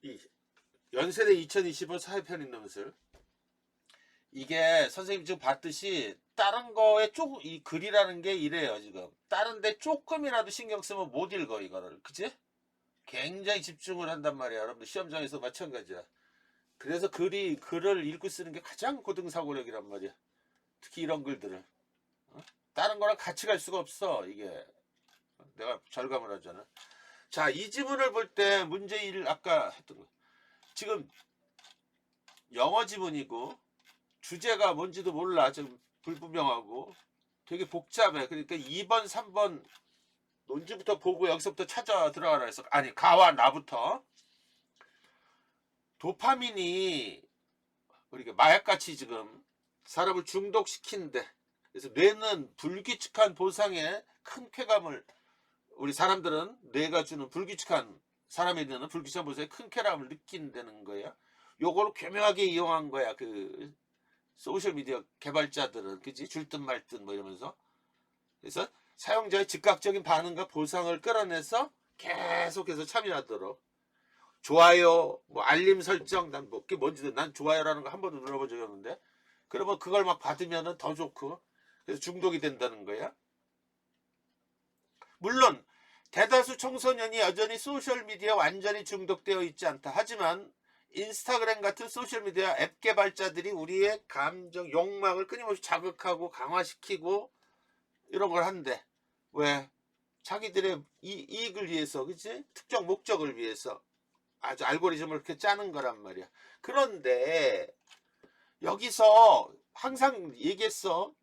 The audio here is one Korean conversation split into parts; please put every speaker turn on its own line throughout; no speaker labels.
이 연세대 2025 사회편인 놈을 이게 선생님 지금 봤듯이 다른 거에 이 글이라는 게 이래요. 지금 다른 데 조금이라도 신경 쓰면 못 읽어 이거를. 그치? 굉장히 집중을 한단 말이야. 여러분들 시험장에서 마찬가지야. 그래서 글을 읽고 쓰는 게 가장 고등사고력이란 말이야. 특히 이런 글들을. 다른 거랑 같이 갈 수가 없어. 이게 내가 절감을 하잖아. 자, 이 지문을 볼 때 문제 1 아까 했던 거. 지금 영어 지문이고 주제가 뭔지도 몰라. 지금 불분명하고 되게 복잡해. 그러니까 2번, 3번 논지부터 보고 여기서부터 찾아 들어가라 해서 아니 가와 나부터 도파민이 우리가 마약같이 지금 사람을 중독시키는데 그래서 뇌는 불규칙한 보상에 큰 쾌감을 우리 사람들은 뇌가 주는 불규칙한 사람에 대한 불규칙한 보상에 큰 쾌감을 느낀다는 거야. 요거를 교묘하게 이용한 거야. 그 소셜미디어 개발자들은 그지 줄 듯 말 듯 뭐 이러면서 그래서 사용자의 즉각적인 반응과 보상을 끌어내서 계속해서 참여하도록 좋아요, 뭐 알림 설정, 난 뭐 그게 뭔지도 난 좋아요라는 거 한 번도 눌러본 적이 없는데 그러면 그걸 막 받으면은 더 좋고 그래서 중독이 된다는 거야. 물론 대다수 청소년이 여전히 소셜미디어에 완전히 중독되어 있지 않다. 하지만 인스타그램 같은 소셜미디어 앱 개발자들이 우리의 감정, 욕망을 끊임없이 자극하고 강화시키고 이런 걸 한대. 왜? 자기들의 이익을 위해서, 그치? 특정 목적을 위해서 아주 알고리즘을 그렇게 짜는 거란 말이야. 그런데 여기서 항상 얘기했어.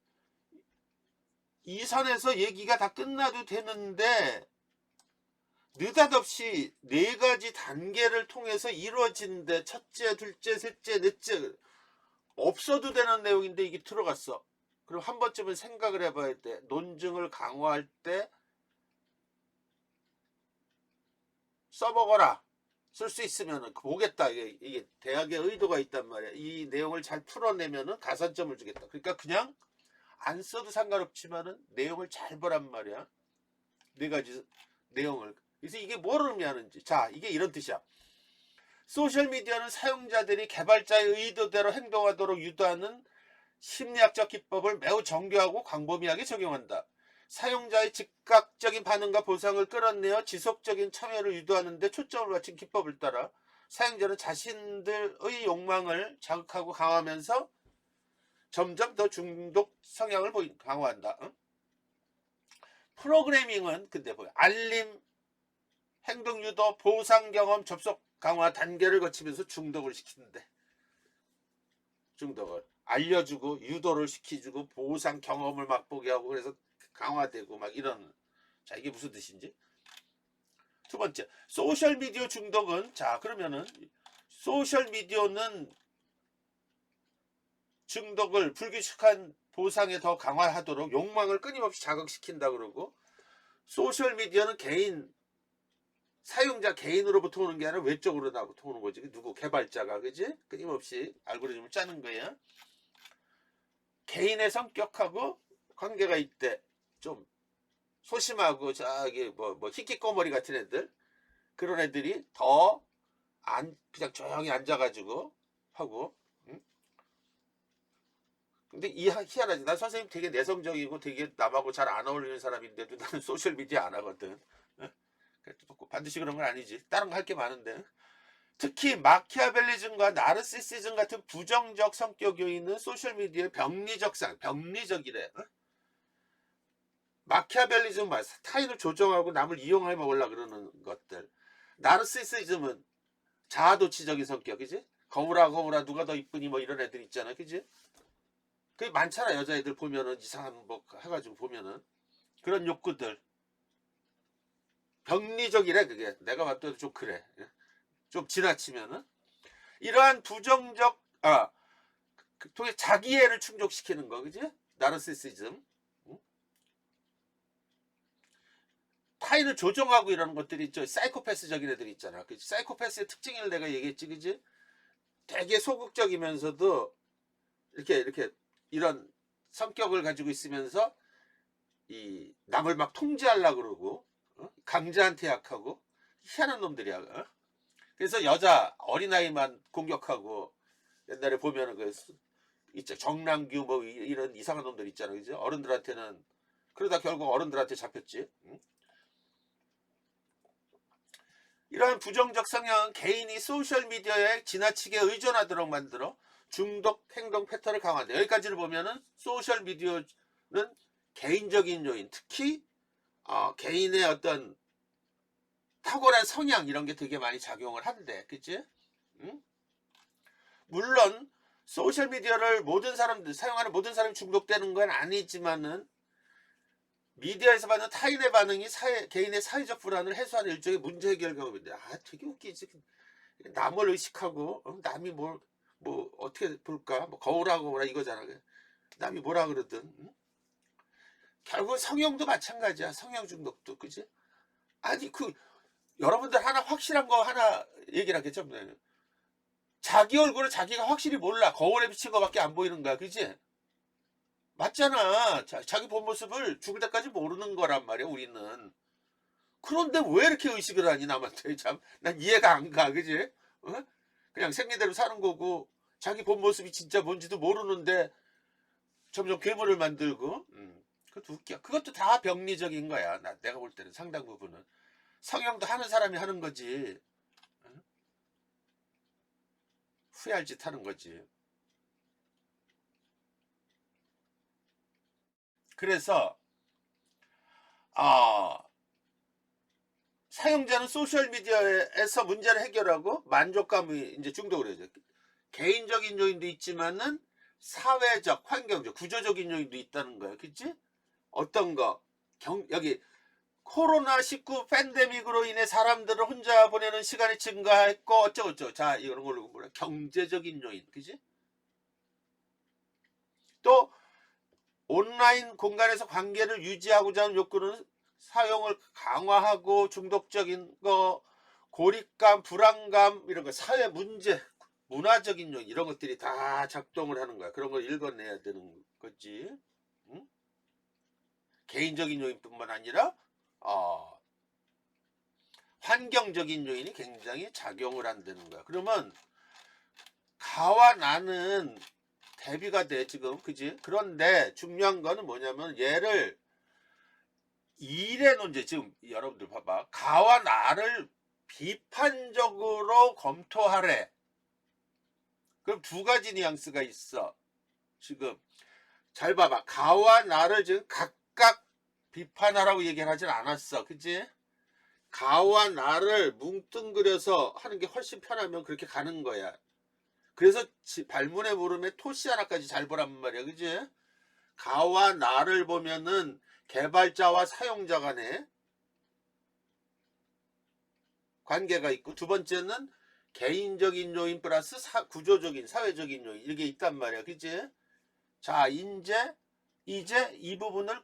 이 선에서 얘기가 다 끝나도 되는데 느닷없이 4가지 단계를 통해서 이루어지는데 첫째, 둘째, 셋째, 넷째 없어도 되는 내용인데 이게 들어갔어. 그럼 한 번쯤은 생각을 해봐야 돼. 논증을 강화할 때 써먹어라. 쓸 수 있으면 보겠다. 이게 대학의 의도가 있단 말이야. 이 내용을 잘 풀어내면은 가산점을 주겠다. 그러니까 그냥 안 써도 상관없지만은 내용을 잘 보란 말이야. 4가지 내용을. 그래서 이게 뭐를 의미하는지. 자, 이게 이런 뜻이야. 소셜미디어는 사용자들이 개발자의 의도대로 행동하도록 유도하는 심리학적 기법을 매우 정교하고 광범위하게 적용한다. 사용자의 즉각적인 반응과 보상을 끌어내어 지속적인 참여를 유도하는 데 초점을 맞춘 기법을 따라 사용자는 자신들의 욕망을 자극하고 강화하면서 점점 더 중독 성향을 강화한다. 응? 프로그래밍은 근데 뭐야? 알림, 행동 유도, 보상 경험, 접속 강화 단계를 거치면서 중독을 시키는데 중독을 알려주고 유도를 시켜주고 보상 경험을 맛보게 하고 그래서 강화되고 막 이런. 자, 이게 무슨 뜻인지. 두 번째, 소셜미디어 중독은 자 그러면은 소셜미디어는 중독을 불규칙한 보상에 더 강화하도록 욕망을 끊임없이 자극시킨다 그러고 소셜미디어는 사용자 개인으로부터 오는 게 아니라 외적으로 나부터 오는 거지. 누구 개발자가 그지 끊임없이 알고리즘을 짜는 거야. 개인의 성격하고 관계가 있대. 좀 소심하고 저기 뭐 히키꼬머리 같은 애들 그런 애들이 더 그냥 조용히 앉아가지고 하고. 응? 근데 희한하지. 난 선생님 되게 내성적이고 되게 남하고 잘 안 어울리는 사람인데도 나는 소셜미디어 안 하거든. 응? 반드시 그런 건 아니지. 다른 거 할 게 많은데. 특히 마키아벨리즘과 나르시시즘 같은 부정적 성격 요인은 소셜미디어의 병리적이래. 응? 마키아벨리즘은 타인을 조종하고 남을 이용해 먹으려고 그러는 것들. 나르시시즘은 자아도취적인 성격이지. 거울아 누가 더 이쁘니 뭐 이런 애들 있잖아, 그지? 그게 많잖아. 여자애들 보면은 이상한 뭐 해가지고 보면은 그런 욕구들. 병리적이래 그게. 내가 봤을 때도 좀 그래. 좀 지나치면은 이러한 부정적 통해 자기애를 충족시키는 거, 그지? 나르시시즘. 타인을 조종하고 이러는 것들이 있죠. 사이코패스적인 애들 있잖아. 그 사이코패스의 특징을 내가 얘기했지, 그지? 되게 소극적이면서도 이렇게 이런 성격을 가지고 있으면서 이 남을 막 통제하려고 그러고 강자한테 약하고 희한한 놈들이야. 그래서 여자 어린아이만 공격하고 옛날에 보면은 그 있죠. 정남규 뭐 이런 이상한 놈들 있잖아요. 그죠? 어른들한테는 그러다 결국 어른들한테 잡혔지. 응? 이러한 부정적 성향은 개인이 소셜미디어에 지나치게 의존하도록 만들어 중독 행동 패턴을 강화한다. 여기까지를 보면은 소셜미디어는 개인적인 요인, 특히 개인의 어떤 탁월한 성향 이런 게 되게 많이 작용을 한대. 그치? 응? 물론 소셜미디어를 모든 사람들 사용하는 모든 사람이 중독되는 건 아니지만은 미디어에서 받는 타인의 반응이 개인의 사회적 불안을 해소하는 일종의 문제 해결 경험인데, 되게 웃기지. 남을 의식하고 남이 뭐 어떻게 볼까, 뭐 거울하고 뭐라 이거잖아. 남이 뭐라 그러든. 응? 결국 성형도 마찬가지야. 성형 중독도. 그지? 아니 여러분들 하나 확실한 거 하나 얘기를 하겠죠. 자기 얼굴을 자기가 확실히 몰라. 거울에 비친 거밖에 안 보이는 거야. 그지? 맞잖아. 자기 본 모습을 죽을 때까지 모르는 거란 말이야, 우리는. 그런데 왜 이렇게 의식을 하니, 남한테? 참, 난 이해가 안 가, 그지? 어? 그냥 생리대로 사는 거고, 자기 본 모습이 진짜 뭔지도 모르는데, 점점 괴물을 만들고, 그것도 웃겨. 그것도 다 병리적인 거야. 내가 볼 때는 상당 부분은. 성형도 하는 사람이 하는 거지. 후회할 짓 하는 거지. 그래서, 사용자는 소셜미디어에서 문제를 해결하고 만족감이 이제 중독을 해죠. 개인적인 요인도 있지만은 사회적, 환경적, 구조적인 요인도 있다는 거예요. 그치? 어떤 거? 여기 코로나19 팬데믹으로 인해 사람들을 혼자 보내는 시간이 증가했고 어쩌고저쩌고. 자, 이런 걸로 뭐라 경제적인 요인. 그치? 또 온라인 공간에서 관계를 유지하고자 하는 욕구는 사용을 강화하고 중독적인 거, 고립감, 불안감 이런 거, 사회 문제, 문화적인 요인 이런 것들이 다 작동을 하는 거야. 그런 걸 읽어내야 되는 거지. 응? 개인적인 요인뿐만 아니라 환경적인 요인이 굉장히 작용을 한다는 거야. 그러면 가와 나는 대비가 돼 지금. 그지? 그런데 중요한 거는 뭐냐면 얘를 일의 논제, 지금 여러분들 봐봐. 가와 나를 비판적으로 검토하래. 그럼 두 가지 뉘앙스가 있어. 지금 잘 봐봐. 가와 나를 지금 각각 비판하라고 얘기를 하진 않았어. 그치? 가와 나를 뭉뚱그려서 하는 게 훨씬 편하면 그렇게 가는 거야. 그래서 발문의 물음에 토시 하나까지 잘 보란 말이야. 그치? 가와 나를 보면은 개발자와 사용자 간에 관계가 있고, 두 번째는 개인적인 요인 플러스 구조적인 사회적인 요인 이게 있단 말이야. 그치? 자, 이제 이 부분을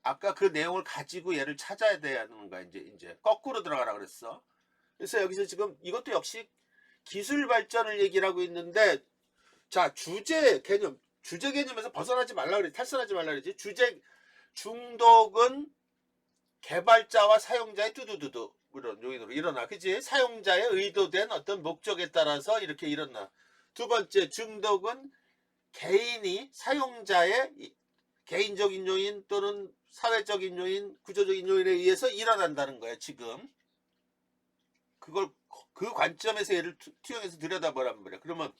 아까 그 내용을 가지고 얘를 찾아야 되는 거야. 이제 거꾸로 들어가라 그랬어. 그래서 여기서 지금 이것도 역시 기술 발전을 얘기를 하고 있는데, 자, 주제 개념에서 벗어나지 말라 그래. 탈선하지 말라 그러지. 중독은 개발자와 사용자의 뚜두두두 이런 요인으로 일어나. 그치? 사용자의 의도된 어떤 목적에 따라서 이렇게 일어나. 두 번째, 중독은 개인이 사용자의 개인적인 요인 또는 사회적인 요인, 구조적인 요인에 의해서 일어난다는 거야. 지금 그걸 그 관점에서 얘를 투영해서 들여다보란 말이야. 그러면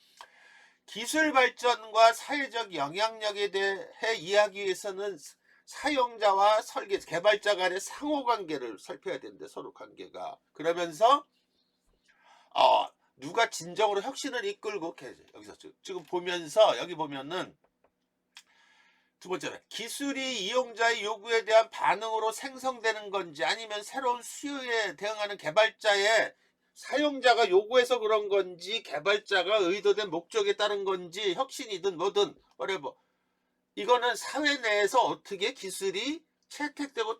기술 발전과 사회적 영향력에 대해 이해하기 위해서는 사용자와 개발자 간의 상호관계를 살펴야 되는데, 서로 관계가. 그러면서 누가 진정으로 혁신을 이끌고, 여기서 지금 보면서 여기 보면은 두 번째는 기술이 이용자의 요구에 대한 반응으로 생성되는 건지, 아니면 새로운 수요에 대응하는 개발자의 사용자가 요구해서 그런 건지, 개발자가 의도된 목적에 따른 건지, 혁신이든 뭐든 whatever, 이거는 사회 내에서 어떻게 기술이 채택되고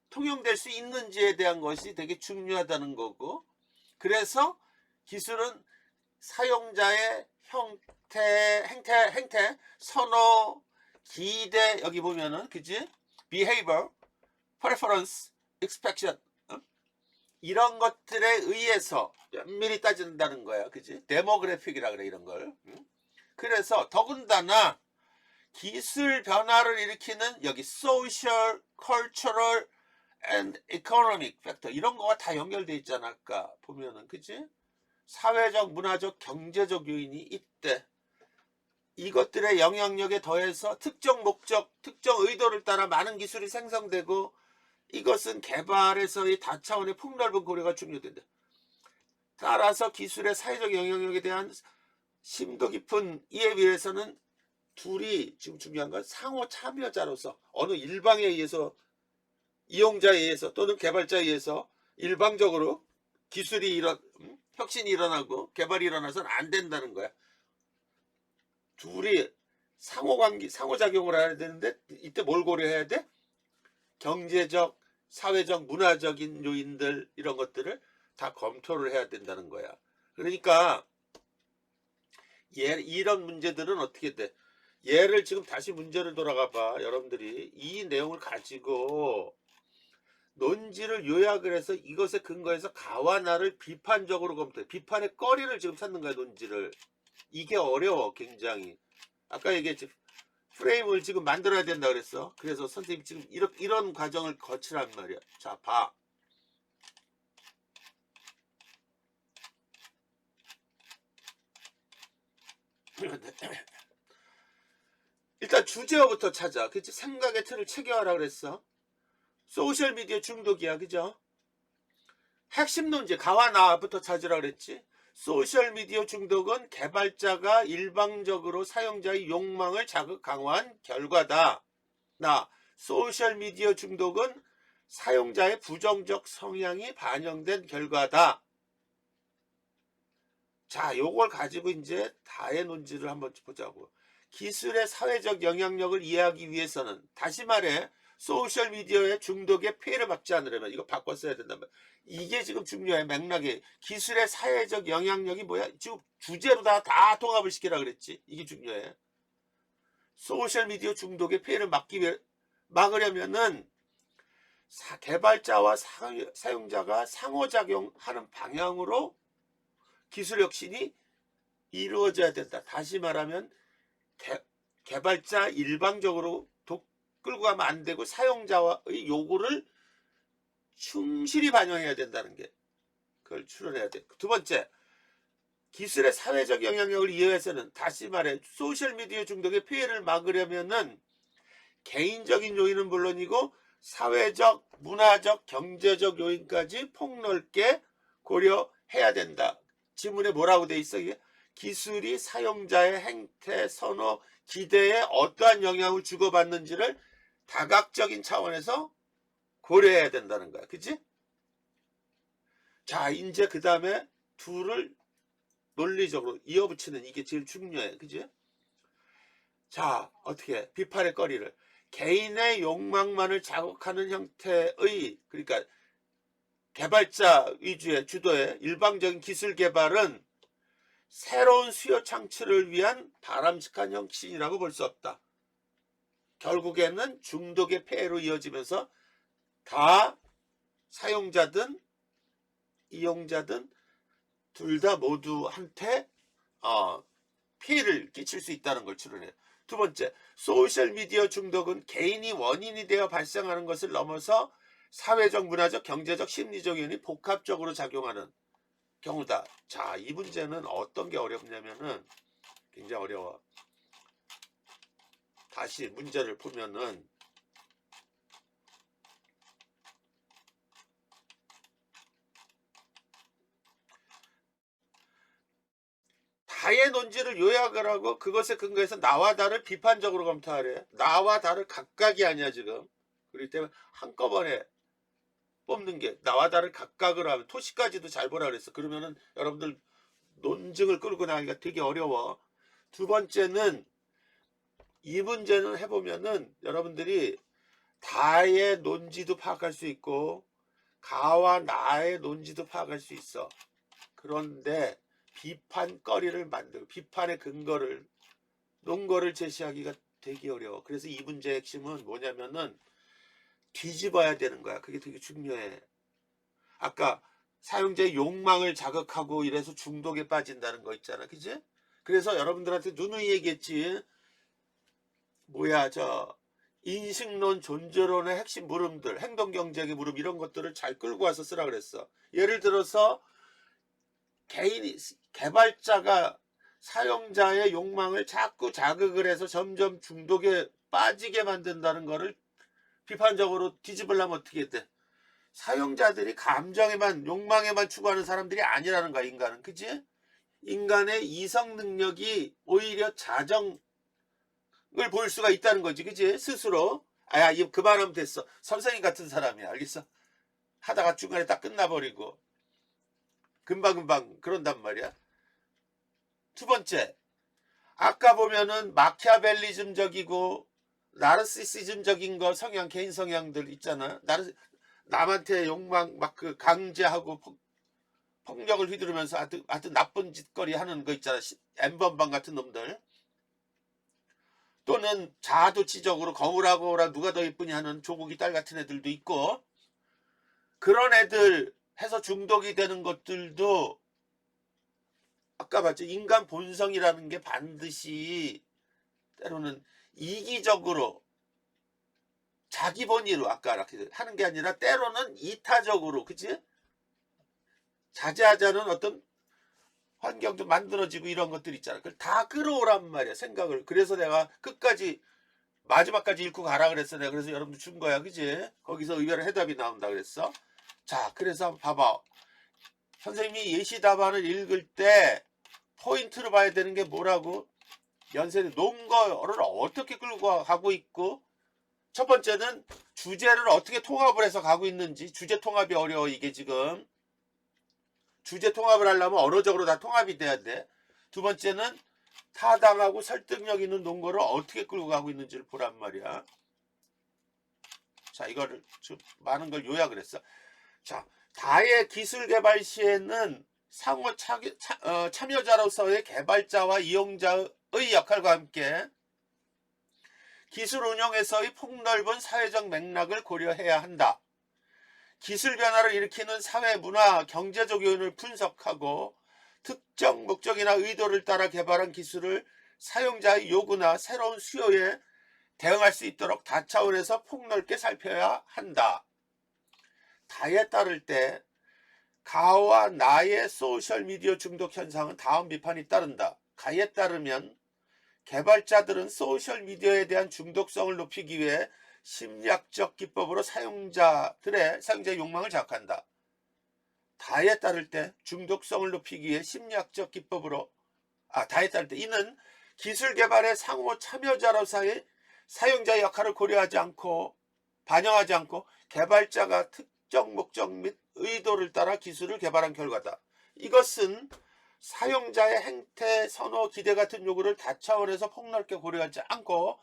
통용될 수 있는지에 대한 것이 되게 중요하다는 거고, 그래서 기술은 사용자의 행태, 선호, 기대, 여기 보면은, 그지? behavior, preference, expectation, 이런 것들에 의해서 면밀히 따진다는 거야. 그지? 데모그래픽이라 그래, 이런 걸. 응? 그래서 더군다나 기술 변화를 일으키는 여기 소셜, 컬처럴 앤 이코노믹 팩터 이런 거가 다 연결돼 있잖아. 아까 보면은 그지? 사회적, 문화적, 경제적 요인이 있대. 이것들의 영향력에 더해서 특정 목적, 특정 의도를 따라 많은 기술이 생성되고 이것은 개발에서의 다차원의 폭넓은 고려가 중요된다. 따라서 기술의 사회적 영향력에 대한 심도 깊은 이해에 위해서는 둘이 지금 중요한 건 상호 참여자로서 어느 일방에 의해서 이용자에 의해서 또는 개발자에 의해서 일방적으로 기술이 혁신이 일어나고 개발이 일어나서는 안 된다는 거야. 둘이 상호관계, 상호작용을 해야 되는데 이때 뭘 고려해야 돼? 경제적, 사회적, 문화적인 요인들 이런 것들을 다 검토를 해야 된다는 거야. 그러니까 이런 문제들은 어떻게 돼? 얘를 지금 다시 문제를 돌아가 봐. 여러분들이 이 내용을 가지고 논지를 요약을 해서 이것에 근거해서 가와 나를 비판적으로 검토해. 비판의 거리를 지금 찾는 거야, 논지를. 이게 어려워, 굉장히. 아까 얘기했지. 프레임을 지금 만들어야 된다 그랬어. 그래서 선생님이 지금 이런 과정을 거치란 말이야. 자, 봐. 일단 주제어부터 찾아. 그치? 생각의 틀을 체계화하라 그랬어. 소셜미디어 중독이야. 그죠? 핵심 논제, 가와 나부터 찾으라 그랬지. 소셜미디어 중독은 개발자가 일방적으로 사용자의 욕망을 자극 강화한 결과다. 나, 소셜미디어 중독은 사용자의 부정적 성향이 반영된 결과다. 자, 요걸 가지고 이제 다의 논지를 한번 보자고. 기술의 사회적 영향력을 이해하기 위해서는, 다시 말해 소셜미디어의 중독에 피해를 받지 않으려면 이거 바꿔 써야 된단 말이야. 이게 지금 중요해. 맥락에 기술의 사회적 영향력이 뭐야? 지금 주제로 다 통합을 시키라 그랬지. 이게 중요해. 소셜미디어 중독의 피해를 막으려면은 개발자와 사용자가 상호작용하는 방향으로 기술 혁신이 이루어져야 된다. 다시 말하면 개발자 일방적으로 끌고 가면 안 되고 사용자의 요구를 충실히 반영해야 된다는 게 그걸 추론해야 돼. 두 번째, 기술의 사회적 영향력을 이해해서는 다시 말해 소셜미디어 중독의 피해를 막으려면은 개인적인 요인은 물론이고 사회적, 문화적, 경제적 요인까지 폭넓게 고려해야 된다. 지문에 뭐라고 돼 있어? 이게? 기술이 사용자의 행태, 선호, 기대에 어떠한 영향을 주고받는지를 다각적인 차원에서 고려해야 된다는 거야. 그치? 자, 이제 그 다음에 둘을 논리적으로 이어붙이는 이게 제일 중요해. 그치? 자, 어떻게 비판의 거리를 개인의 욕망만을 자극하는 형태의, 그러니까 개발자 위주의 주도의 일방적인 기술 개발은 새로운 수요 창출을 위한 바람직한 혁신이라고 볼 수 없다. 결국에는 중독의 폐해로 이어지면서 다 사용자든 이용자든 둘 다 모두한테 피해를 끼칠 수 있다는 걸 추론해요. 두 번째, 소셜미디어 중독은 개인이 원인이 되어 발생하는 것을 넘어서 사회적, 문화적, 경제적, 심리적 요인이 복합적으로 작용하는 경우다. 자, 이 문제는 어떤 게 어렵냐면은 굉장히 어려워. 다시 문제를 보면은 다의 논지를 요약을 하고 그것에 근거해서 나와 다를 비판적으로 검토하래. 나와 다를 각각이 아니야 지금. 그렇기 때문에 한꺼번에 뽑는 게 나와 다를 각각을 하면 토시까지도 잘 보라 그랬어. 그러면은 여러분들 논증을 끌고 나가기가 되게 어려워. 두 번째는 이 문제는 해보면은 여러분들이 다의 논지도 파악할 수 있고 가와 나의 논지도 파악할 수 있어. 그런데 비판거리를 만들고 비판의 근거를 논거를 제시하기가 되게 어려워. 그래서 이 문제의 핵심은 뭐냐면은 뒤집어야 되는 거야. 그게 되게 중요해. 아까 사용자의 욕망을 자극하고 이래서 중독에 빠진다는 거 있잖아. 그지? 그래서 여러분들한테 누누이 얘기했지. 뭐야, 인식론, 존재론의 핵심 물음들, 행동경제학의 물음 이런 것들을 잘 끌고 와서 쓰라 그랬어. 예를 들어서 개발자가 사용자의 욕망을 자꾸 자극을 해서 점점 중독에 빠지게 만든다는 거를 비판적으로 뒤집으려면 어떻게 돼? 사용자들이 감정에만 욕망에만 추구하는 사람들이 아니라는 거야. 인간은. 그치? 인간의 이성 능력이 오히려 자정을 볼 수가 있다는 거지. 그치? 스스로. 아야, 그만하면 됐어. 선생님 같은 사람이야. 알겠어? 하다가 중간에 딱 끝나버리고 금방금방 그런단 말이야. 두 번째, 아까 보면은 마키아벨리즘적이고 나르시시즘적인 거 성향, 개인 성향들 있잖아. 남한테 욕망 막 그 강제하고 폭력을 휘두르면서 하여튼 나쁜 짓거리 하는 거 있잖아. 엠번방 같은 놈들. 또는 자아도취적으로 거울하고 누가 더 이쁘냐 하는 조국이 딸 같은 애들도 있고, 그런 애들 해서 중독이 되는 것들도 아까 봤죠. 인간 본성이라는 게 반드시 때로는 이기적으로 자기 본의로 아까 이렇게 하는 게 아니라 때로는 이타적으로, 그치? 자제하자는 어떤 환경도 만들어지고 이런 것들 있잖아. 그걸 다 끌어오란 말이야, 생각을. 그래서 내가 끝까지 마지막까지 읽고 가라 그랬어. 내가 그래서 여러분들 준 거야, 그치? 거기서 의외로 해답이 나온다 그랬어. 자, 그래서 한번 봐봐. 선생님이 예시 답안을 읽을 때 포인트로 봐야 되는 게 뭐라고? 연세대 논거를 어떻게 끌고 가고 있고, 첫 번째는 주제를 어떻게 통합을 해서 가고 있는지. 주제 통합이 어려워. 이게 지금 주제 통합을 하려면 언어적으로 다 통합이 돼야 돼. 두 번째는 타당하고 설득력 있는 논거를 어떻게 끌고 가고 있는지를 보란 말이야. 자, 이거를 좀 많은 걸 요약을 했어. 자, 다의 기술 개발 시에는 상호 참여자로서의 개발자와 이용자의 역할과 함께 기술 운영에서의 폭넓은 사회적 맥락을 고려해야 한다. 기술 변화를 일으키는 사회, 문화, 경제적 요인을 분석하고 특정 목적이나 의도를 따라 개발한 기술을 사용자의 요구나 새로운 수요에 대응할 수 있도록 다차원에서 폭넓게 살펴야 한다. 다에 따를 때 가와 나의 소셜미디어 중독 현상은 다음 비판이 따른다. 가에 따르면 개발자들은 소셜미디어에 대한 중독성을 높이기 위해 심리학적 기법으로 사용자의 욕망을 자극한다. 다에 따를 때 중독성을 높이기 위해 심리학적 기법으로 다에 따를 때 이는 기술 개발의 상호 참여자로서의 사용자의 역할을 고려하지 않고 반영하지 않고 개발자가 특정 목적 및 의도를 따라 기술을 개발한 결과다. 이것은 사용자의 행태, 선호, 기대 같은 요구를 다차원에서 폭넓게 고려하지 않고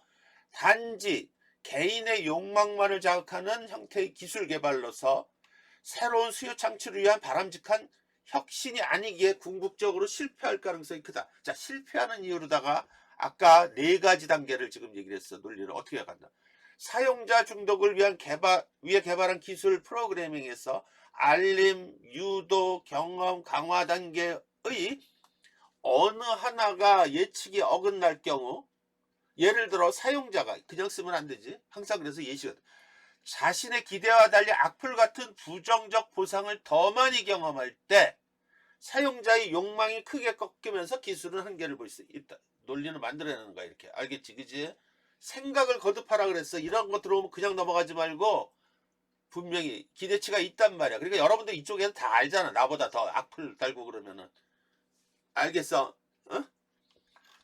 단지 개인의 욕망만을 자극하는 형태의 기술 개발로서 새로운 수요 창출을 위한 바람직한 혁신이 아니기에 궁극적으로 실패할 가능성이 크다. 자, 실패하는 이유로다가 아까 4가지 단계를 지금 얘기를 했어. 논리를 어떻게 간다. 사용자 중독을 위해 개발한 기술 프로그래밍에서 알림, 유도, 경험, 강화 단계의 어느 하나가 예측이 어긋날 경우, 예를 들어 사용자가 그냥 쓰면 안 되지. 항상 그래서 예시가 자신의 기대와 달리 악플 같은 부정적 보상을 더 많이 경험할 때 사용자의 욕망이 크게 꺾이면서 기술은 한계를 볼 수 있다. 논리는 만들어내는 거야. 이렇게. 알겠지? 그지? 생각을 거듭하라 그랬어. 이런 거 들어오면 그냥 넘어가지 말고 분명히 기대치가 있단 말이야. 그러니까 여러분들 이쪽에는 다 알잖아. 나보다 더 악플 달고 그러면은. 알겠어? 어?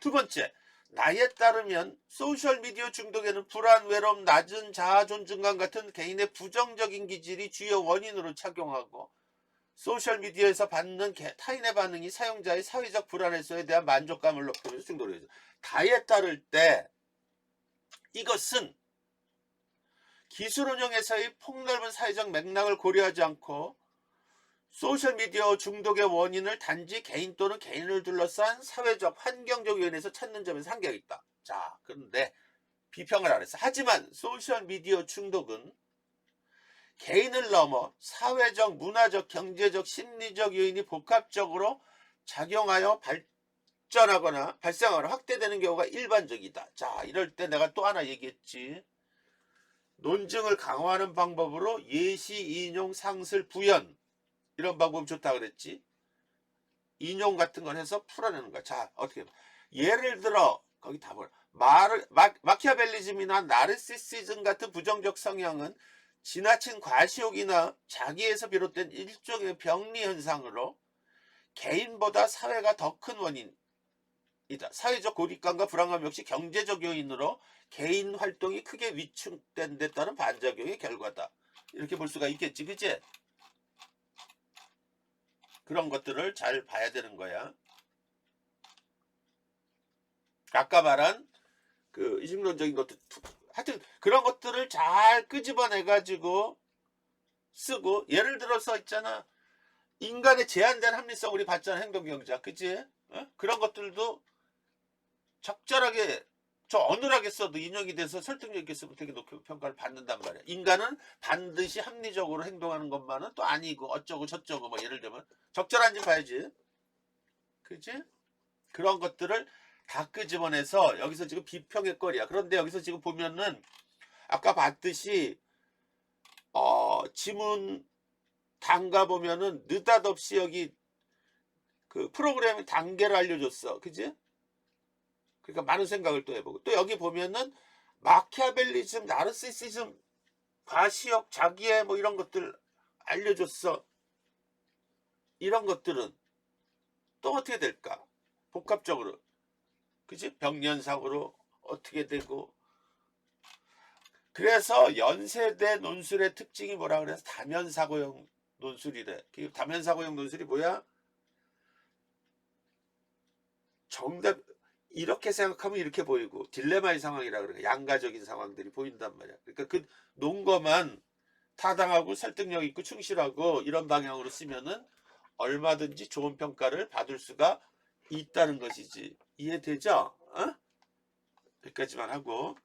두 번째, 나에 따르면 소셜미디어 중독에는 불안, 외로움, 낮은 자아 존중감 같은 개인의 부정적인 기질이 주요 원인으로 작용하고 소셜미디어에서 받는 타인의 반응이 사용자의 사회적 불안 해소에 대한 만족감을 높이면서 중독을 해서 다에 따를 때 이것은 기술 운영에서의 폭넓은 사회적 맥락을 고려하지 않고 소셜미디어 중독의 원인을 단지 개인 또는 개인을 둘러싼 사회적 환경적 요인에서 찾는 점에서 한계가 있다. 자, 그런데 비평을 안 했어. 하지만 소셜미디어 중독은 개인을 넘어 사회적, 문화적, 경제적, 심리적 요인이 복합적으로 작용하여 발전하거나 발생하거나 확대되는 경우가 일반적이다. 자, 이럴 때 내가 또 하나 얘기했지. 논증을 강화하는 방법으로 예시, 인용, 상술, 부연 이런 방법이 좋다 그랬지. 인용 같은 걸 해서 풀어내는 거야. 자, 어떻게 예를 들어 거기 다 보라. 마키아벨리즘이나 나르시시즘 같은 부정적 성향은 지나친 과시욕이나 자기에서 비롯된 일종의 병리 현상으로 개인보다 사회가 더 큰 원인이다. 사회적 고립감과 불안감 역시 경제적 요인으로 개인 활동이 크게 위축된 데 따른 반작용의 결과다. 이렇게 볼 수가 있겠지, 그치? 그런 것들을 잘 봐야 되는 거야. 아까 말한 그 이중론적인 것들, 하여튼 그런 것들을 잘 끄집어내 가지고 쓰고, 예를 들어서 있잖아, 인간의 제한된 합리성 우리 봤잖아, 행동경제학, 그치? 어? 그런 것들도 적절하게 저 어눌하게 써도 인용이 돼서 설득력 있게 쓰면 되게 높게 평가를 받는단 말이야. 인간은 반드시 합리적으로 행동하는 것만은 또 아니고 어쩌고 저쩌고 뭐 예를 들면 적절한지 봐야지, 그치? 그런 것들을 다 끄집어내서 여기서 지금 비평의 거리야. 그런데 여기서 지금 보면은 아까 봤듯이 지문 단가 보면은 느닷없이 여기 그 프로그램 단계를 알려줬어, 그지? 그러니까 많은 생각을 또 해보고, 또 여기 보면은 마키아벨리즘, 나르시시즘, 과시욕, 자기애 뭐 이런 것들 알려줬어. 이런 것들은 또 어떻게 될까? 복합적으로, 그지? 병연상으로 어떻게 되고. 그래서 연세대 논술의 특징이 뭐라 그래서 다면사고형 논술이래. 그 다면사고형 논술이 뭐야? 정답 이렇게 생각하면 이렇게 보이고 딜레마의 상황이라 그래. 양가적인 상황들이 보인단 말이야. 그러니까 그 논 거만 타당하고 설득력 있고 충실하고 이런 방향으로 쓰면은 얼마든지 좋은 평가를 받을 수가 있다는 것이지. 이해되죠? 어? 여기까지만 하고.